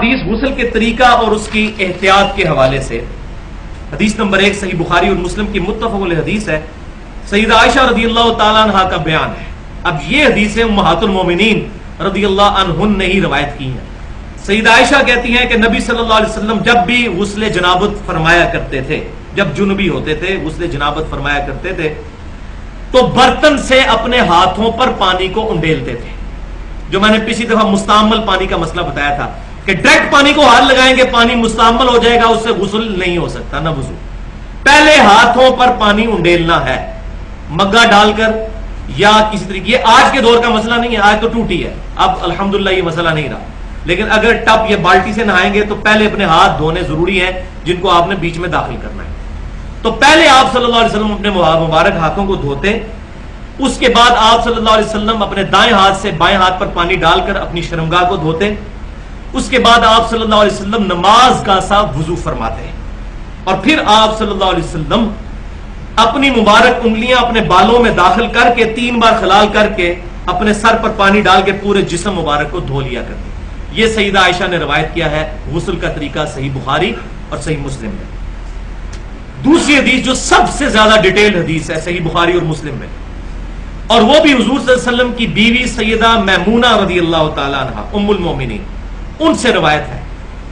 حدیث غسل کے طریقہ اور اس کی احتیاط کے حوالے سے، حدیث نمبر 1 صحیح بخاری اور مسلم کی متفق علیہ حدیث ہے، سیدہ عائشہ رضی اللہ تعالیٰ عنہ کا بیان ہے۔ اب یہ حدیثیں امہات المومنین رضی اللہ عنہن نے ہی روایت کی ہیں۔ سیدہ عائشہ کہتی ہیں کہ نبی صلی اللہ علیہ وسلم جب بھی غسل جنابت فرمایا کرتے تھے، جب جنبی ہوتے تھے غسل جنابت فرمایا کرتے تھے، تو برتن سے اپنے ہاتھوں پر پانی کو انڈیلتے تھے۔ جو میں نے پچھلی دفعہ مستعمل پانی کا مسئلہ بتایا تھا کہ ڈائریکٹ پانی کو ہاتھ لگائیں گے پانی مستعمل ہو جائے گا، اس سے غسل نہیں ہو سکتا نہ وضو۔ پہلے ہاتھوں پر پانی انڈیلنا ہے، مگا ڈال کر یا کسی طریقے۔ یہ آج کے دور کا مسئلہ نہیں ہے، آج تو ٹوٹی ہے، اب الحمدللہ یہ مسئلہ نہیں رہا، لیکن اگر ٹب یا بالٹی سے نہائیں گے تو پہلے اپنے ہاتھ دھونے ضروری ہیں، جن کو آپ نے بیچ میں داخل کرنا ہے۔ تو پہلے آپ صلی اللہ علیہ وسلم اپنے مبارک ہاتھوں کو دھوتے، اس کے بعد آپ صلی اللہ علیہ وسلم اپنے دائیں ہاتھ سے بائیں ہاتھ پر پانی ڈال کر اپنی شرمگاہ کو دھوتے، اس کے بعد آپ صلی اللہ علیہ وسلم نماز کا سا وضو فرماتے ہیں، اور پھر آپ صلی اللہ علیہ وسلم اپنی مبارک انگلیاں اپنے بالوں میں داخل کر کے 3 بار خلال کر کے اپنے سر پر پانی ڈال کے پورے جسم مبارک کو دھو لیا کرتے۔ یہ سیدہ عائشہ نے روایت کیا ہے، غسل کا طریقہ صحیح بخاری اور صحیح مسلم میں۔ دوسری حدیث جو سب سے زیادہ ڈیٹیل حدیث ہے صحیح بخاری اور مسلم میں، اور وہ بھی حضور صلی اللہ علیہ وسلم کی بیوی سیدہ میمونہ رضی اللہ تعالیٰ عنہ ام المومنین، ان سے روایت ہے۔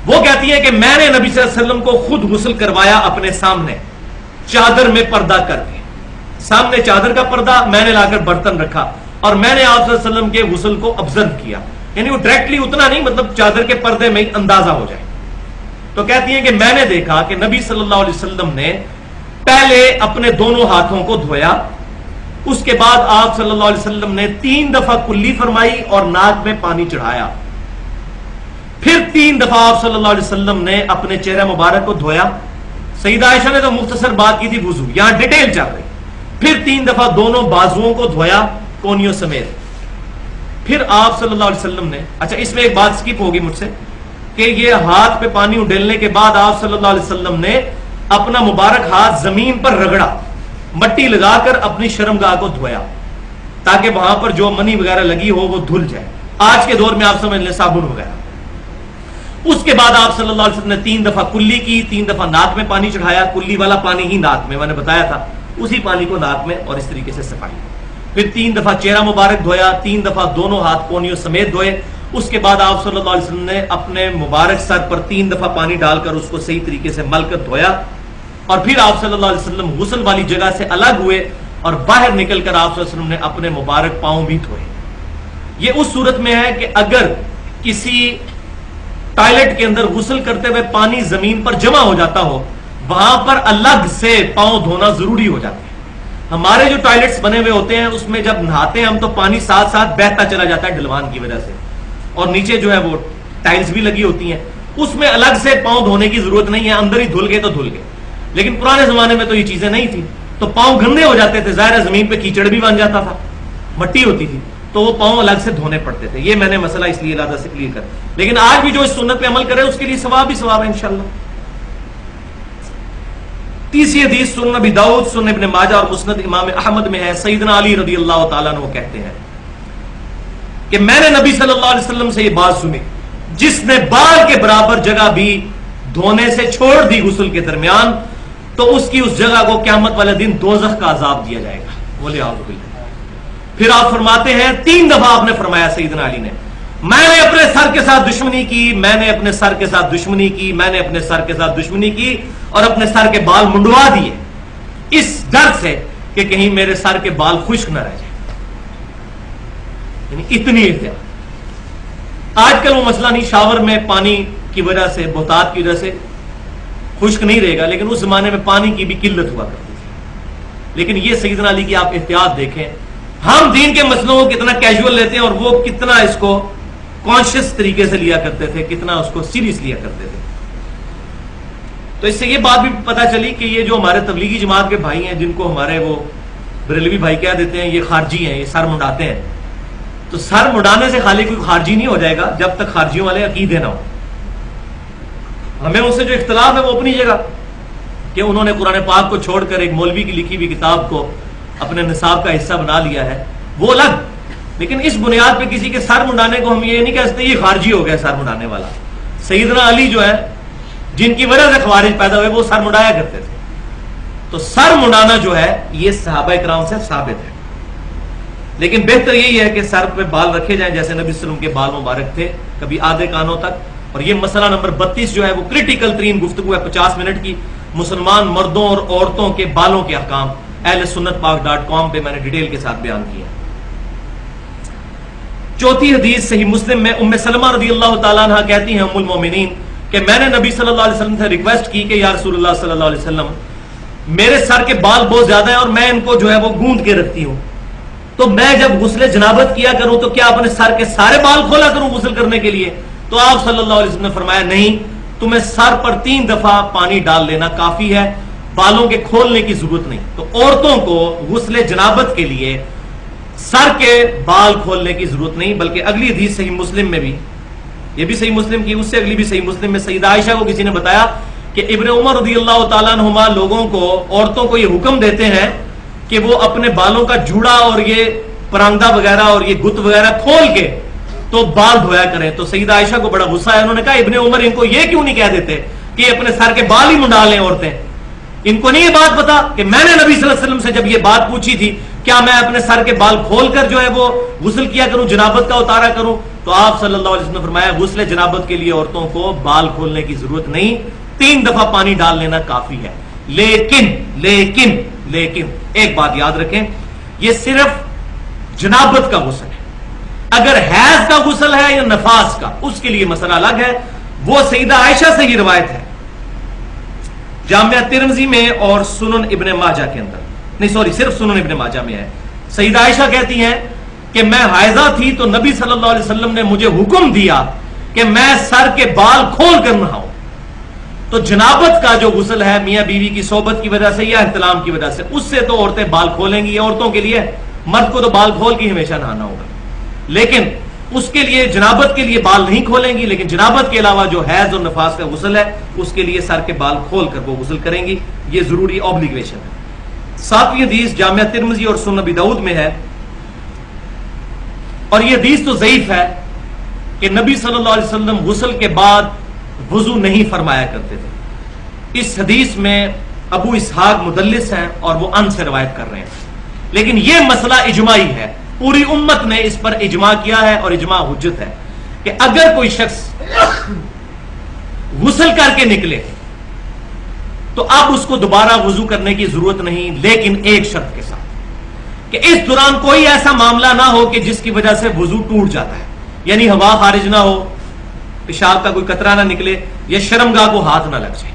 وہ کہتی ہے کہ میں نے نبی صلی اللہ علیہ وسلم کو خود غسل کروایا اپنے سامنے، چادر میں پردہ کر کے، سامنے چادر کا پردہ میں نے لا کر برتن رکھا، اور میں نے آپ صلی اللہ علیہ وسلم کے غسل کو آبزرو کیا، یعنی وہ ڈائریکٹلی اتنا نہیں، مطلب چادر کے پردے میں اندازہ ہو جائے۔ تو کہتی ہیں کہ میں نے دیکھا کہ نبی صلی اللہ علیہ وسلم نے پہلے اپنے دونوں ہاتھوں کو دھویا، اس کے بعد آپ صلی اللہ علیہ وسلم نے 3 دفعہ کلی فرمائی اور ناک میں پانی چڑھایا، پھر 3 دفعہ آپ صلی اللہ علیہ وسلم نے اپنے چہرہ مبارک کو دھویا۔ سیدہ عائشہ نے تو مختصر بات کی تھی وضو، یہاں ڈیٹیل چل رہی۔ پھر 3 دفعہ دونوں بازوؤں کو دھویا کونیوں سمیت، پھر آپ صلی اللہ علیہ وسلم نے، اچھا اس میں ایک بات سکپ ہوگی مجھ سے کہ یہ ہاتھ پہ پانی اڈیلنے کے بعد آپ صلی اللہ علیہ وسلم نے اپنا مبارک ہاتھ زمین پر رگڑا، مٹی لگا کر اپنی شرمگاہ کو دھویا تاکہ وہاں پر جو منی وغیرہ لگی ہو وہ دھل جائے۔ آج کے دور میں آپ سمجھ لیں صابن وغیرہ۔ اس کے بعد آپ صلی اللہ علیہ وسلم نے 3 دفعہ کلی کی، 3 دفعہ ناک میں پانی چڑھایا، کلی والا پانی ہی ناک میں، میں نے بتایا تھا، اسی پانی کو ناک میں، اور اس طریقے سے صفائی۔ پھر 3 دفعہ چہرہ مبارک دھویا، 3 دفعہ دونوں ہاتھ کونیوں سمیت دھوئے۔ اس کے بعد آپ صلی اللہ علیہ وسلم نے اپنے مبارک سر پر 3 دفعہ پانی ڈال کر اس کو صحیح طریقے سے مل کر دھویا، اور پھر آپ صلی اللہ علیہ وسلم غسل والی جگہ سے الگ ہوئے اور باہر نکل کر آپ صلی اللہ علیہ وسلم نے اپنے مبارک پاؤں بھی دھوئے۔ یہ اس صورت میں ہے کہ اگر کسی ٹوائلٹ کے اندر غسل کرتے ہوئے پانی زمین پر جمع ہو جاتا ہو، وہاں پر الگ سے پاؤں دھونا ضروری ہو جاتا ہے۔ ہمارے جو ٹوائلٹس بنے ہوئے ہوتے ہیں اس میں جب نہاتے ہیں ہم تو پانی ساتھ ساتھ بہتا چلا جاتا ہے ڈھلوان کی وجہ سے، اور نیچے جو ہے وہ ٹائلز بھی لگی ہوتی ہیں، اس میں الگ سے پاؤں دھونے کی ضرورت نہیں ہے، اندر ہی دھل گئے تو دھل گئے۔ لیکن پرانے زمانے میں تو یہ چیزیں نہیں تھیں، تو پاؤں گندے ہو جاتے تھے، ظاہر ہے زمین پہ کیچڑ بھی بن جاتا تھا، مٹی ہوتی تھی، تو وہ پاؤں الگ سے دھونے پڑتے تھے۔ یہ میں نے مسئلہ اس لیے علیحدہ سے کلیئر کر، لیکن آج بھی جو اس سنت پہ عمل کرے اس کے لیے ثواب ہی ثواب ہے انشاءاللہ۔ تیسری حدیث سنن ابی داؤد، سنن ابن ماجہ اور مسند امام احمد میں ہے، سیدنا علی رضی اللہ تعالیٰ عنہ کہتے ہیں کہ میں نے نبی صلی اللہ علیہ وسلم سے یہ بات سنی، جس نے بال کے برابر جگہ بھی دھونے سے چھوڑ دی غسل کے درمیان، تو اس کی اس جگہ کو قیامت والے دن دوزخ کا عذاب دیا جائے گا، بولے اعوذ باللہ۔ پھر آپ فرماتے ہیں 3 دفعہ آپ نے فرمایا سیدنا علی نے، میں نے اپنے سر کے ساتھ دشمنی کی، میں نے اپنے سر کے ساتھ دشمنی کی، میں نے اپنے سر کے ساتھ دشمنی کی، اور اپنے سر کے بال منڈوا دیے اس ڈر سے کہ کہیں میرے سر کے بال خشک نہ رہ جائیں، یعنی اتنی احتیاط۔ آج کل وہ مسئلہ نہیں، شاور میں پانی کی وجہ سے، بہتات کی وجہ سے خشک نہیں رہے گا، لیکن اس زمانے میں پانی کی بھی قلت ہوا کرتی تھی۔ لیکن یہ سیدنا علی کی آپ احتیاط دیکھیں، ہم دین کے مسئلوں کو کتنا کیجول لیتے ہیں اور وہ کتنا اس کو کانشیس طریقے سے لیا کرتے تھے، کتنا اس کو سیریس لیا کرتے تھے۔ تو اس سے یہ بات بھی پتہ چلی کہ یہ جو ہمارے تبلیغی جماعت کے بھائی ہیں، جن کو ہمارے وہ بریلوی بھائی کہہ دیتے ہیں، یہ خارجی ہیں، یہ سر منڈاتے ہیں، تو سر منڈانے سے خالی کوئی خارجی نہیں ہو جائے گا جب تک خارجیوں والے عقیدے نہ ہو۔ ہمیں ان سے جو اختلاف ہے وہ اپنی جگہ، کہ انہوں نے قرآن پاک کو چھوڑ کر ایک مولوی کی لکھی ہوئی کتاب کو اپنے نصاب کا حصہ بنا لیا ہے، وہ الگ، لیکن اس بنیاد پہ کسی کے سر منڈانے کو ہم یہ نہیں کہہ سکتے یہ خارجی ہو گیا سر منڈانے والا۔ سیدنا علی جو ہے جن کی وجہ سے خوارج پیدا ہوئے وہ سر مڈایا کرتے تھے. تو سر مڈانا جو ہے یہ صحابہ کرام سے ثابت ہے. لیکن بہتر یہی ہے کہ سر پہ بال رکھے جائیں جیسے نبی صلی اللہ علیہ وسلم کے بال مبارک تھے, کبھی آدھے کانوں تک. اور یہ مسئلہ نمبر 32 جو ہے وہ کریٹیکل ترین گفتگو ہے 50 منٹ کی, مسلمان مردوں اور عورتوں کے بالوں کے احکام. اہل سنت پاک.com پہ میں نے ڈیٹیل کے ساتھ بیان کیا. چوتھی حدیث صحیح مسلم میں ام سلمہ رضی اللہ تعالیٰ عنہ کہتی ہیں ام المومنین کہ میں نے نبی صلی اللہ علیہ وسلم سے ریکویسٹ کی کہ یا رسول اللہ صلی اللہ علیہ وسلم میرے سر کے بال بہت زیادہ ہیں اور میں ان کو جو ہے وہ گوند کے رکھتی ہوں, تو میں جب غسل جنابت کیا کروں تو کیا اپنے سر کے سارے بال کھولا کروں غسل کرنے کے لیے؟ تو آپ صلی اللہ علیہ وسلم نے فرمایا نہیں, تمہیں سر پر 3 دفعہ پانی ڈال لینا کافی ہے, بالوں کے کھولنے کی ضرورت نہیں. تو عورتوں کو غسل جنابت کے لیے سر کے بال کھولنے کی ضرورت نہیں. بلکہ اگلی حدیث صحیح مسلم میں بھی, یہ بھی صحیح مسلم کی, اس سے اگلی بھی صحیح مسلم میں سیدہ عائشہ کو کسی نے بتایا کہ ابن عمر رضی اللہ تعالیٰ عنہما لوگوں کو, عورتوں کو یہ حکم دیتے ہیں کہ وہ اپنے بالوں کا جوڑا اور یہ پراندہ وغیرہ اور یہ گت وغیرہ کھول کے تو بال دھویا کریں. تو سیدہ عائشہ کو بڑا غصہ ہے, انہوں نے کہا ابن عمر ان کو یہ کیوں نہیں کہہ دیتے کہ یہ اپنے سر کے بال ہی منڈا لیں عورتیں؟ ان کو نہیں یہ بات پتا کہ میں نے نبی صلی اللہ علیہ وسلم سے جب یہ بات پوچھی تھی کیا میں اپنے سر کے بال کھول کر جو ہے وہ غسل کیا کروں, جنابت کا اتارا کروں؟ تو آپ صلی اللہ علیہ وسلم نے فرمایا غسل جنابت کے لیے عورتوں کو بال کھولنے کی ضرورت نہیں, 3 دفعہ پانی ڈال لینا کافی ہے. لیکن لیکن لیکن ایک بات یاد رکھیں, یہ صرف جنابت کا غسل ہے. اگر حیض کا غسل ہے یا نفاس کا, اس کے لیے مسئلہ الگ ہے. وہ سیدہ عائشہ سے ہی روایت ہے جامعہ ترمذی میں اور سنن ابن ماجہ کے اندر, نہیں سوری صرف سنن ابن ماجہ میں ہے. سیدہ عائشہ کہتی ہیں کہ میں حائضہ تھی تو نبی صلی اللہ علیہ وسلم نے مجھے حکم دیا کہ میں سر کے بال کھول کر نہاؤں. تو جنابت کا جو غسل ہے میاں بیوی کی صحبت کی وجہ سے یا احتلام کی وجہ سے, اس سے تو عورتیں بال کھولیں گی, عورتوں کے لیے, مرد کو تو بال کھول کے ہمیشہ نہانا ہوگا. لیکن اس کے لیے جنابت کے لیے بال نہیں کھولیں گی, لیکن جنابت کے علاوہ جو حیض اور نفاس کا غسل ہے اس کے لیے سر کے بال کھول کر وہ غسل کریں گی. یہ ضروری اوبلیگیشن ہے. 7ویں حدیث جامعہ ترمذی اور سنن ابی داؤد میں ہے, اور یہ حدیث تو ضعیف ہے کہ نبی صلی اللہ علیہ وسلم غسل کے بعد وضو نہیں فرمایا کرتے تھے. اس حدیث میں ابو اسحاق مدلس ہیں اور وہ ان سے روایت کر رہے ہیں. لیکن یہ مسئلہ اجماعی ہے, پوری امت نے اس پر اجماع کیا ہے اور اجماع حجت ہے کہ اگر کوئی شخص غسل کر کے نکلے تو اب اس کو دوبارہ وضو کرنے کی ضرورت نہیں, لیکن ایک شرط کے ساتھ کہ اس دوران کوئی ایسا معاملہ نہ ہو کہ جس کی وجہ سے وضو ٹوٹ جاتا ہے. یعنی ہوا خارج نہ ہو, پیشاب کا کوئی قطرہ نہ نکلے, یا شرمگاہ کو ہاتھ نہ لگ جائے.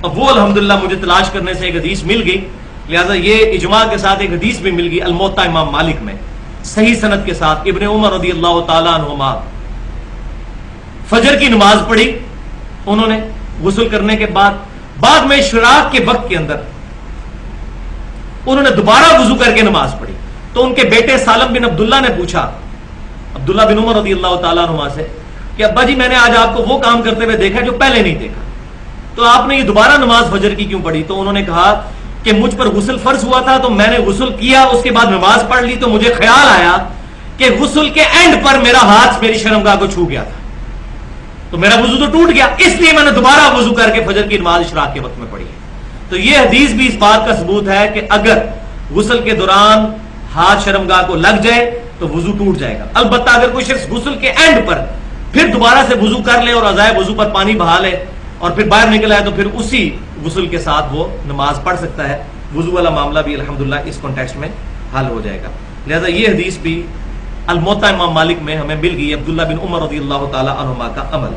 اب وہ الحمدللہ مجھے تلاش کرنے سے ایک حدیث مل گئی, لہذا یہ اجماع کے ساتھ ایک حدیث بھی مل گئی الموطا امام مالک میں صحیح سند کے ساتھ. ابن عمر رضی اللہ تعالیٰ عنہما فجر کی نماز پڑھی انہوں نے غسل کرنے کے بعد میں اشراق کے وقت کے اندر انہوں نے دوبارہ وضو کر کے نماز پڑھی. تو ان کے بیٹے سالم بن عبداللہ نے پوچھا عبداللہ بن عمر رضی اللہ تعالیٰ عنہما سے کہ ابا جی میں نے آج آپ کو وہ کام کرتے ہوئے دیکھا جو پہلے نہیں دیکھا, تو آپ نے یہ دوبارہ نماز فجر کی کیوں پڑھی؟ تو انہوں نے کہا کہ مجھ پر غسل فرض ہوا تھا تو میں نے غسل کیا, اس کے بعد نماز پڑھ لی, تو مجھے خیال آیا کہ غسل کے اینڈ پر میرا ہاتھ میری شرمگاہ کو چھو گیا تھا, تو میرا وضو تو ٹوٹ گیا, اس لیے میں نے دوبارہ وضو کر کے فجر کی نماز اشراق کے وقت میں پڑھی ہے. تو یہ حدیث بھی اس بات کا ثبوت ہے کہ اگر غسل کے دوران ہاتھ شرمگاہ کو لگ جائے تو وضو ٹوٹ جائے گا. البتہ اگر کوئی شخص غسل کے اینڈ پر پھر دوبارہ سے وضو کر لے اور عزائے وضو پر پانی بہا لے اور پھر باہر نکل آئے تو پھر اسی غسل کے ساتھ وہ نماز پڑھ سکتا ہے. وضو والا معاملہ بھی الحمدللہ اس کانٹیکسٹ میں حل ہو جائے گا. لہذا یہ حدیث بھی الموطا امام مالک میں ہمیں مل گئی عبداللہ بن عمر رضی اللہ تعالی عنہما کا عمل.